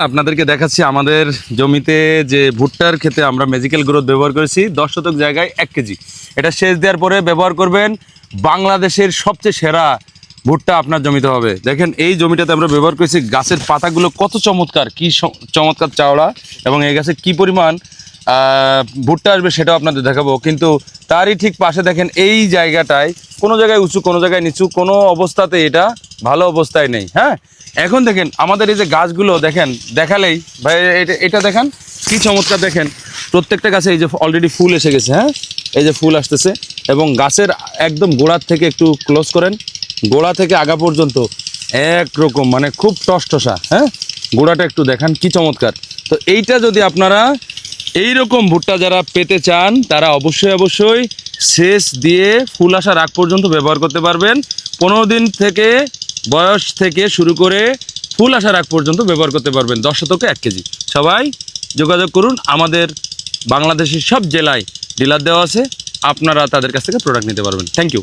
আপনাদেরকে দেখাচ্ছি আমাদের জমিতে যে ভুট্টার ক্ষেতে আমরা ম্যাজিক্যাল গ্রোথ ব্যবহার করেছি 10 শতক জায়গায় 1 কেজি। এটা সেচ দেওয়ার পরে ব্যবহার করবেন, বাংলাদেশের সবচেয়ে সেরা ভুট্টা আপনার জমিতে হবে। দেখেন এই জমিটাতে আমরা ব্যবহার করেছি, গাছের পাতাগুলো কত চমৎকার, কি চমৎকার চাওড়া, এবং এই গাছে কি পরিমাণ ভুট্টা আসবে সেটাও আপনাদের দেখাবো। কিন্তু তারই ঠিক পাশে দেখেন এই জায়গাটায় কোনো জায়গায় উঁচু, কোনো জায়গায় নিচু, কোনো অবস্থাতে এটা ভালো অবস্থায় নেই। হ্যাঁ, এখন দেখেন আমাদের এই যে গাছগুলো দেখেন, দেখালেই ভাই এটা দেখেন কি চমৎকার। দেখেন প্রত্যেকটা গাছে এই যে অলরেডি ফুল এসে গেছে। হ্যাঁ, এই যে ফুল আসতেছে, এবং গাছের একদম গোড়ার থেকে একটু ক্লোজ করেন, গোড়া থেকে আগা পর্যন্ত একরকম মানে খুব টসটসা। হ্যাঁ, গোড়াটা একটু দেখান কি চমৎকার। তো এইটা যদি আপনারা এইরকম ভুট্টা যারা পেতে চান তারা অবশ্যই সেচ দিয়ে ফুল আসার আগ পর্যন্ত ব্যবহার করতে পারবেন। 15 দিন থেকে বয়স থেকে শুরু করে ফুল আসার আগ পর্যন্ত ব্যবহার করতে পারবেন। 10 শতকে 1 কেজি। সবাই যোগাযোগ করুন, আমাদের বাংলাদেশের সব জেলায় ডিলার দেওয়া আছে, আপনারা তাদের কাছ থেকে প্রোডাক্ট নিতে পারবেন। Thank you.